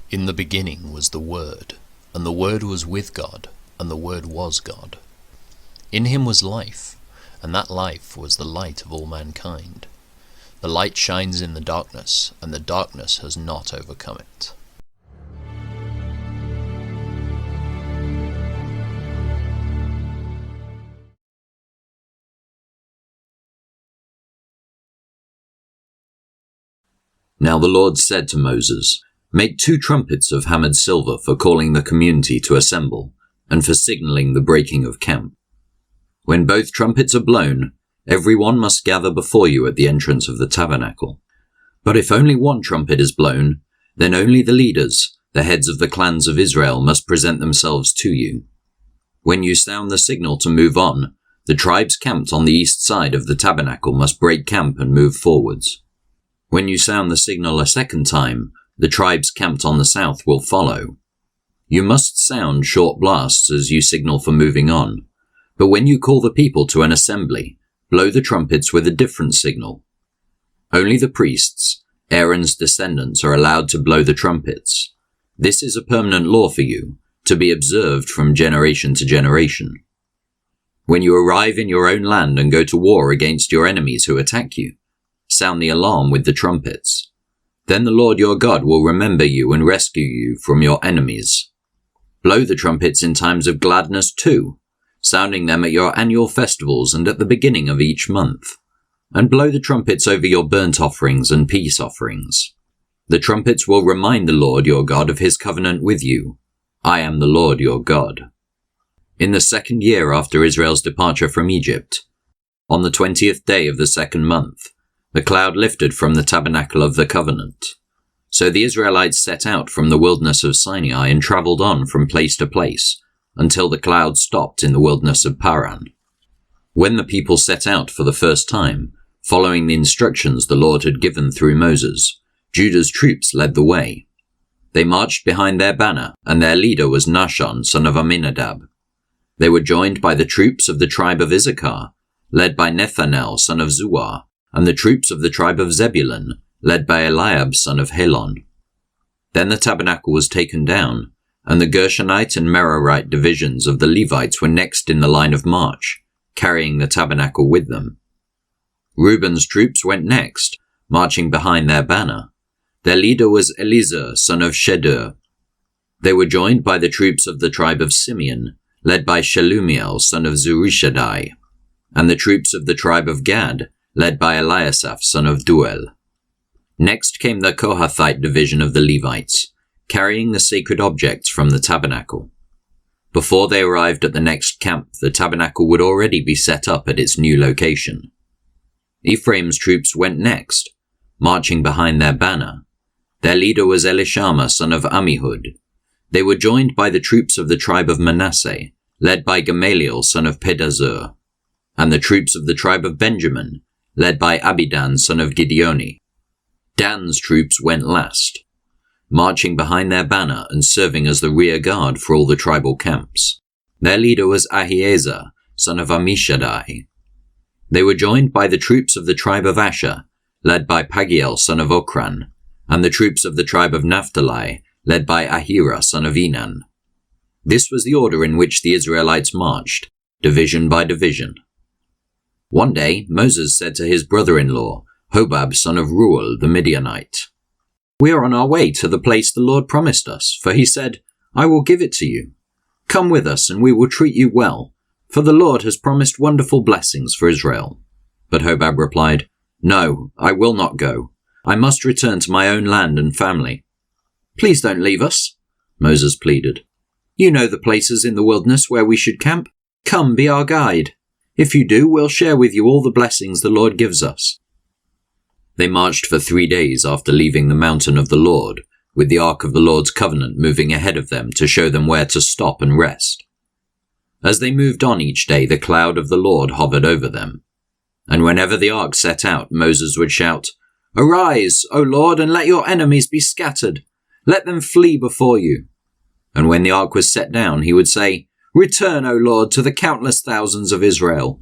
In the beginning was the Word, and the Word was with God, and the Word was God. In him was life, and that life was the light of all mankind. The light shines in the darkness, and the darkness has not overcome it. Now the Lord said to Moses, "Make 2 trumpets of hammered silver for calling the community to assemble, and for signaling the breaking of camp. When both trumpets are blown, every one must gather before you at the entrance of the tabernacle. But if only one trumpet is blown, then only the leaders, the heads of the clans of Israel, must present themselves to you. When you sound the signal to move on, the tribes camped on the east side of the tabernacle must break camp and move forwards. When you sound the signal a second time, the tribes camped on the south will follow. You must sound short blasts as you signal for moving on, but when you call the people to an assembly, blow the trumpets with a different signal. Only the priests, Aaron's descendants, are allowed to blow the trumpets. This is a permanent law for you, to be observed from generation to generation. When you arrive in your own land and go to war against your enemies who attack you, sound the alarm with the trumpets. Then the Lord your God will remember you and rescue you from your enemies. Blow the trumpets in times of gladness too, sounding them at your annual festivals and at the beginning of each month. And blow the trumpets over your burnt offerings and peace offerings. The trumpets will remind the Lord your God of his covenant with you. I am the Lord your God." In the 2nd year after Israel's departure from Egypt, on the 20th day of the 2nd month, the cloud lifted from the tabernacle of the covenant. So the Israelites set out from the wilderness of Sinai and travelled on from place to place, until the cloud stopped in the wilderness of Paran. When the people set out for the first time, following the instructions the Lord had given through Moses, Judah's troops led the way. They marched behind their banner, and their leader was Nahshon, son of Amminadab. They were joined by the troops of the tribe of Issachar, led by Nethanel, son of Zuar, and the troops of the tribe of Zebulun, led by Eliab, son of Helon. Then the tabernacle was taken down, and the Gershonite and Merarite divisions of the Levites were next in the line of march, carrying the tabernacle with them. Reuben's troops went next, marching behind their banner. Their leader was Eliezer, son of Shedeur. They were joined by the troops of the tribe of Simeon, led by Shelumiel, son of Zurishaddai, and the troops of the tribe of Gad, led by Eliasaph, son of Duel. Next came the Kohathite division of the Levites, carrying the sacred objects from the tabernacle. Before they arrived at the next camp, the tabernacle would already be set up at its new location. Ephraim's troops went next, marching behind their banner. Their leader was Elishama, son of Ammihud. They were joined by the troops of the tribe of Manasseh, led by Gamaliel, son of Pedazur, and the troops of the tribe of Benjamin, led by Abidan, son of Gideoni. Dan's troops went last, marching behind their banner and serving as the rear guard for all the tribal camps. Their leader was Ahiezer, son of Ammishaddai. They were joined by the troops of the tribe of Asher, led by Pagiel, son of Okran, and the troops of the tribe of Naphtali, led by Ahira, son of Enan. This was the order in which the Israelites marched, division by division. One day Moses said to his brother-in-law, Hobab, son of Ruel, the Midianite, "We are on our way to the place the Lord promised us, for he said, 'I will give it to you.' Come with us, and we will treat you well, for the Lord has promised wonderful blessings for Israel." But Hobab replied, "No, I will not go. I must return to my own land and family." "Please don't leave us," Moses pleaded. "You know the places in the wilderness where we should camp. Come, be our guide. If you do, we'll share with you all the blessings the Lord gives us." They marched for 3 days after leaving the mountain of the Lord, with the ark of the Lord's covenant moving ahead of them to show them where to stop and rest. As they moved on each day, the cloud of the Lord hovered over them. And whenever the ark set out, Moses would shout, "Arise, O Lord, and let your enemies be scattered. Let them flee before you." And when the ark was set down, he would say, "Return, O Lord, to the countless thousands of Israel."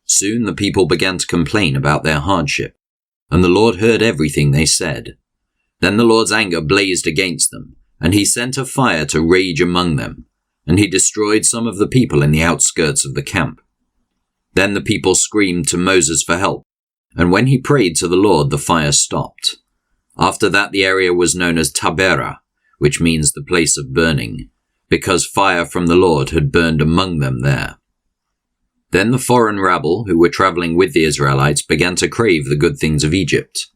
Soon the people began to complain about their hardship, and the Lord heard everything they said. Then the Lord's anger blazed against them, and he sent a fire to rage among them, and he destroyed some of the people in the outskirts of the camp. Then the people screamed to Moses for help, and when he prayed to the Lord, the fire stopped. After that, the area was known as Taberah, which means the place of burning, because fire from the Lord had burned among them there. Then the foreign rabble who were traveling with the Israelites began to crave the good things of Egypt.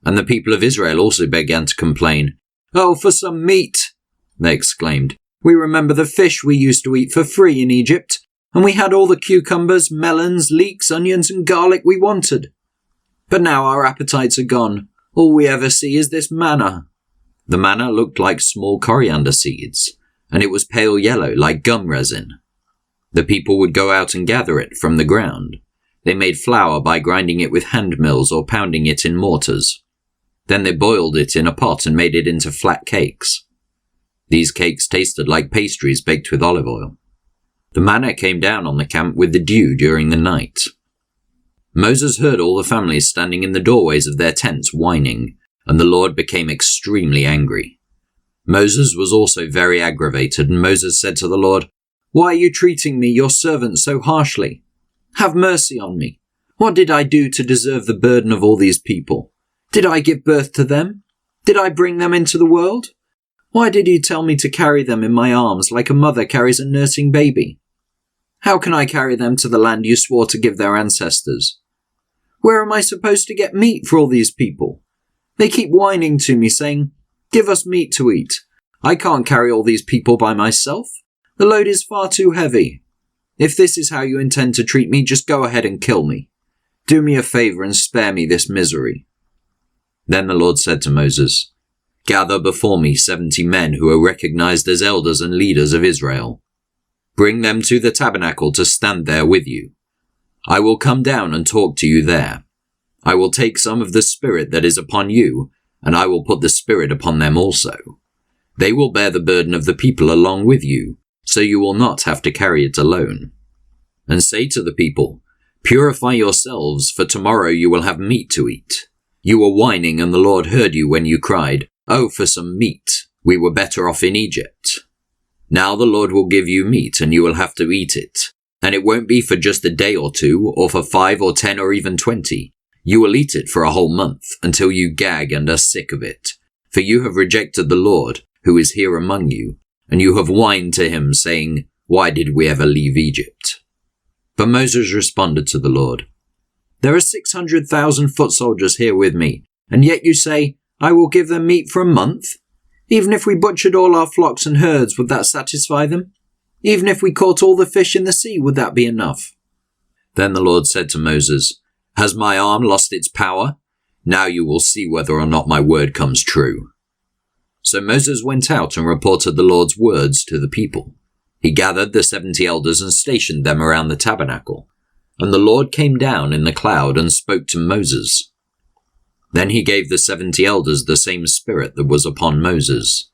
And the people of Israel also began to complain. "Oh, for some meat!" they exclaimed. "We remember the fish we used to eat for free in Egypt, and we had all the cucumbers, melons, leeks, onions, and garlic we wanted. But now our appetites are gone. All we ever see is this manna." The manna looked like small coriander seeds, and it was pale yellow like gum resin. The people would go out and gather it from the ground. They made flour by grinding it with hand mills or pounding it in mortars. Then they boiled it in a pot and made it into flat cakes. These cakes tasted like pastries baked with olive oil. The manna came down on the camp with the dew during the night. Moses heard all the families standing in the doorways of their tents whining, and the Lord became extremely angry. Moses was also very aggravated, and Moses said to the Lord, "Why are you treating me, your servant, so harshly? Have mercy on me. What did I do to deserve the burden of all these people? Did I give birth to them? Did I bring them into the world? Why did you tell me to carry them in my arms like a mother carries a nursing baby? How can I carry them to the land you swore to give their ancestors? Where am I supposed to get meat for all these people? They keep whining to me saying, 'Give us meat to eat.' I can't carry all these people by myself. The load is far too heavy. If this is how you intend to treat me, just go ahead and kill me. Do me a favor and spare me this misery." Then the Lord said to Moses, "Gather before me 70 men who are recognized as elders and leaders of Israel. Bring them to the tabernacle to stand there with you. I will come down and talk to you there. I will take some of the Spirit that is upon you, and I will put the Spirit upon them also. They will bear the burden of the people along with you, so you will not have to carry it alone. And say to the people, 'Purify yourselves, for tomorrow you will have meat to eat.' You were whining, and the Lord heard you when you cried, 'Oh, for some meat! We were better off in Egypt.' Now the Lord will give you meat, and you will have to eat it. And it won't be for just a day or two, or for 5 or 10 or even 20. You will eat it for a whole month, until you gag and are sick of it. For you have rejected the Lord, who is here among you, and you have whined to him, saying, 'Why did we ever leave Egypt?'" But Moses responded to the Lord, "There are 600,000 foot soldiers here with me, and yet you say, 'I will give them meat for a month'? Even if we butchered all our flocks and herds, would that satisfy them? Even if we caught all the fish in the sea, would that be enough?" Then the Lord said to Moses, "Has my arm lost its power? Now you will see whether or not my word comes true." So Moses went out and reported the Lord's words to the people. He gathered the 70 elders and stationed them around the tabernacle. And the Lord came down in the cloud and spoke to Moses. Then he gave the 70 elders the same spirit that was upon Moses.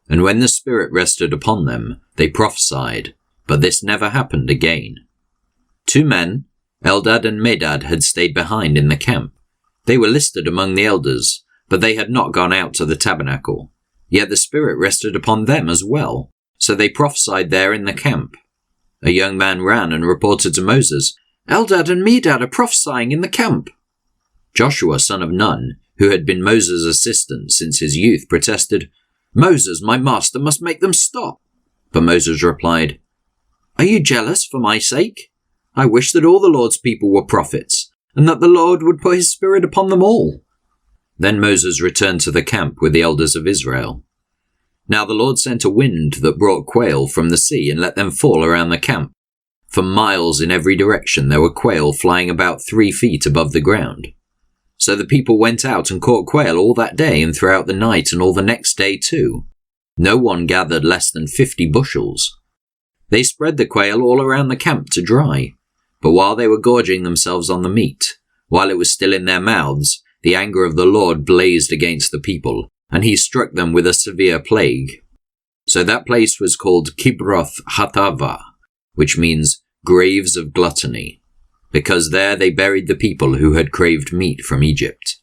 And when the Spirit rested upon them, they prophesied, but this never happened again. 2 men, Eldad and Medad, had stayed behind in the camp. They were listed among the elders, but they had not gone out to the tabernacle. Yet the Spirit rested upon them as well, so they prophesied there in the camp. A young man ran and reported to Moses, "Eldad and Medad are prophesying in the camp." Joshua, son of Nun, who had been Moses' assistant since his youth, protested, "Moses, my master, must make them stop." But Moses replied, "Are you jealous for my sake? I wish that all the Lord's people were prophets, and that the Lord would put his Spirit upon them all." Then Moses returned to the camp with the elders of Israel. Now the Lord sent a wind that brought quail from the sea and let them fall around the camp. For miles in every direction there were quail flying about 3 feet above the ground. So the people went out and caught quail all that day and throughout the night and all the next day too. No one gathered less than 50 bushels. They spread the quail all around the camp to dry. But while they were gorging themselves on the meat, while it was still in their mouths, the anger of the Lord blazed against the people, and he struck them with a severe plague. So that place was called Kibroth Hattaavah, which means graves of gluttony, because there they buried the people who had craved meat from Egypt.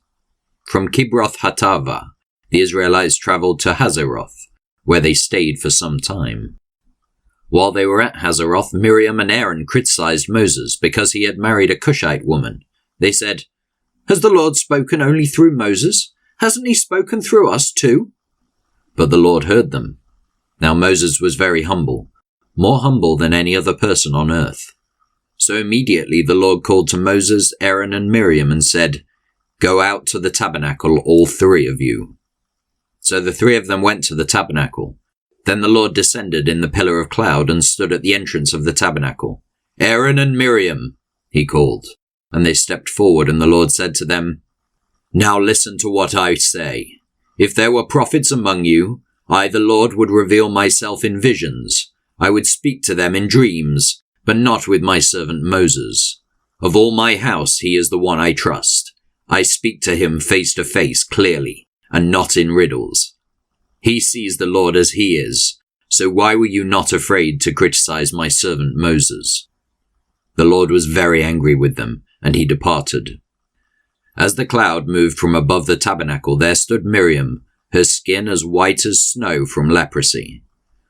From Kibroth Hattaavah, the Israelites traveled to Hazeroth, where they stayed for some time. While they were at Hazeroth, Miriam and Aaron criticized Moses because he had married a Cushite woman. They said, "Has the Lord spoken only through Moses? Hasn't he spoken through us too?" But the Lord heard them. Now Moses was very humble, more humble than any other person on earth. So immediately the Lord called to Moses, Aaron, and Miriam and said, "Go out to the tabernacle, all three of you." So the three of them went to the tabernacle. Then the Lord descended in the pillar of cloud and stood at the entrance of the tabernacle. "Aaron and Miriam," he called, and they stepped forward, and the Lord said to them, "Now listen to what I say. If there were prophets among you, I, the Lord, would reveal myself in visions. I would speak to them in dreams, but not with my servant Moses. Of all my house, he is the one I trust. I speak to him face to face clearly, and not in riddles. He sees the Lord as he is, so why were you not afraid to criticize my servant Moses?" The Lord was very angry with them, and he departed. As the cloud moved from above the tabernacle, there stood Miriam, her skin as white as snow from leprosy.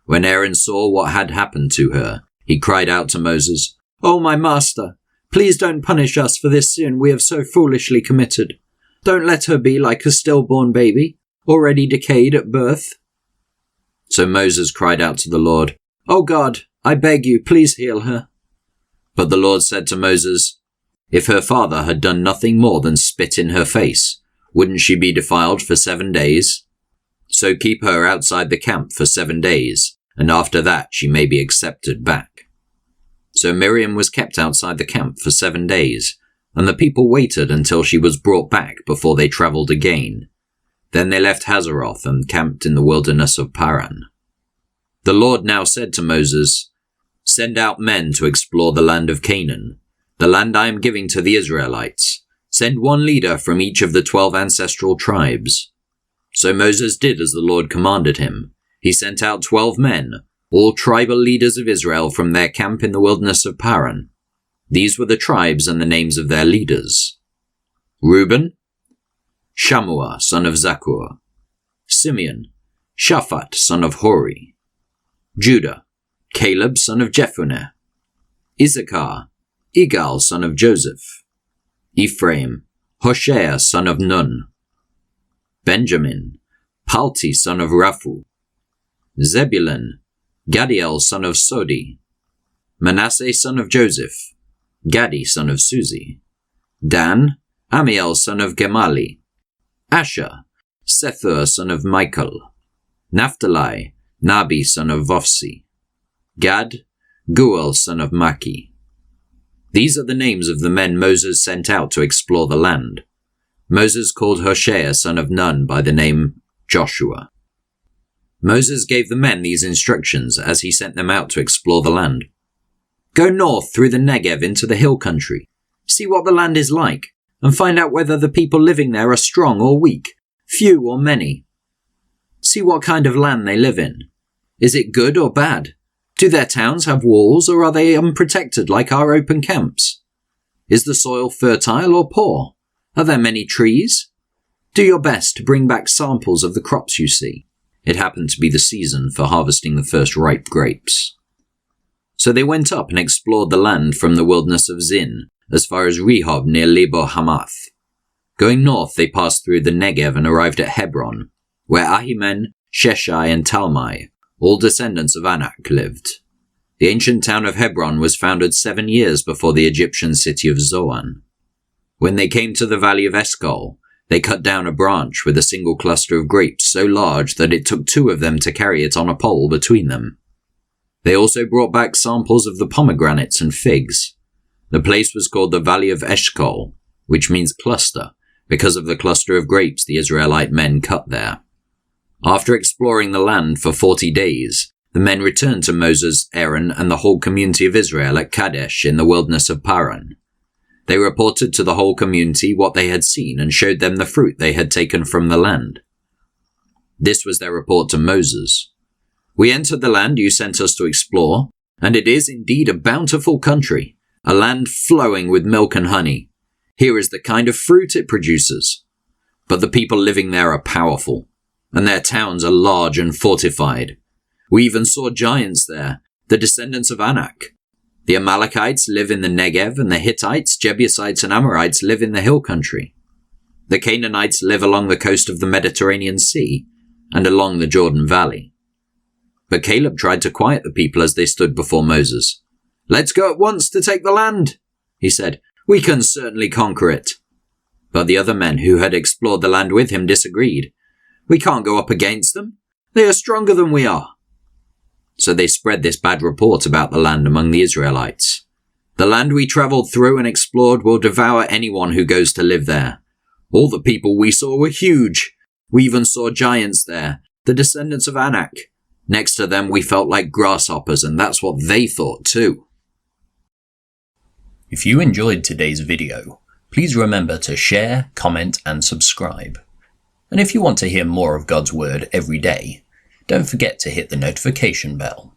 When Aaron saw what had happened to her, he cried out to Moses, "Oh, my master, please don't punish us for this sin we have so foolishly committed. Don't let her be like a stillborn baby, already decayed at birth." So Moses cried out to the Lord, "Oh God, I beg you, please heal her." But the Lord said to Moses, "If her father had done nothing more than spit in her face, wouldn't she be defiled for 7 days? So keep her outside the camp for 7 days, and after that she may be accepted back." So Miriam was kept outside the camp for 7 days, and the people waited until she was brought back before they travelled again. Then they left Hazeroth and camped in the wilderness of Paran. The Lord now said to Moses, "Send out men to explore the land of Canaan, the land I am giving to the Israelites. Send one leader from each of the 12 ancestral tribes." So Moses did as the Lord commanded him. He sent out 12 men, all tribal leaders of Israel, from their camp in the wilderness of Paran. These were the tribes and the names of their leaders: Reuben, Shammua, son of Zakur; Simeon, Shaphat, son of Hori; Judah, Caleb, son of Jephunneh; Issachar, Igal, son of Joseph; Ephraim, Hoshea, son of Nun; Benjamin, Palti, son of Raphu; Zebulun, Gadiel, son of Sodi; Manasseh, son of Joseph; Gadi, son of Suzi; Dan, Amiel, son of Gemali; Asher, Sethur, son of Michael; Naphtali, Nabi, son of Vophsi; Gad, Guel, son of Maki. These are the names of the men Moses sent out to explore the land. Moses called Hoshea, son of Nun, by the name Joshua. Moses gave the men these instructions as he sent them out to explore the land. "Go north through the Negev into the hill country. See what the land is like, and find out whether the people living there are strong or weak, few or many. See what kind of land they live in. Is it good or bad? Do their towns have walls, or are they unprotected like our open camps? Is the soil fertile or poor? Are there many trees? Do your best to bring back samples of the crops you see." It happened to be the season for harvesting the first ripe grapes. So they went up and explored the land from the wilderness of Zin, as far as Rehob near Lebo Hamath. Going north, they passed through the Negev and arrived at Hebron, where Ahiman, Sheshai, and Talmai, all descendants of Anak, lived. The ancient town of Hebron was founded 7 years before the Egyptian city of Zoan. When they came to the valley of Eshcol, they cut down a branch with a single cluster of grapes so large that it took 2 of them to carry it on a pole between them. They also brought back samples of the pomegranates and figs. The place was called the Valley of Eshcol, which means cluster, because of the cluster of grapes the Israelite men cut there. After exploring the land for 40 days, the men returned to Moses, Aaron, and the whole community of Israel at Kadesh in the wilderness of Paran. They reported to the whole community what they had seen and showed them the fruit they had taken from the land. This was their report to Moses. "We entered the land you sent us to explore, and it is indeed a bountiful country, a land flowing with milk and honey. Here is the kind of fruit it produces. But the people living there are powerful. and their towns are large and fortified. We even saw giants there, the descendants of Anak. The Amalekites live in the Negev, and the Hittites, Jebusites, and Amorites live in the hill country. The Canaanites live along the coast of the Mediterranean Sea and along the Jordan Valley. But Caleb tried to quiet the people as they stood before Moses. "Let's go at once to take the land," he said. "We can certainly conquer it." But the other men who had explored the land with him disagreed. "We can't go up against them. They are stronger than we are." So they spread this bad report about the land among the Israelites. "The land we traveled through and explored will devour anyone who goes to live there. All the people we saw were huge. We even saw giants there, the descendants of Anak. Next to them we felt like grasshoppers, and that's what they thought too." If you enjoyed today's video, please remember to share, comment, and subscribe. And if you want to hear more of God's Word every day, don't forget to hit the notification bell.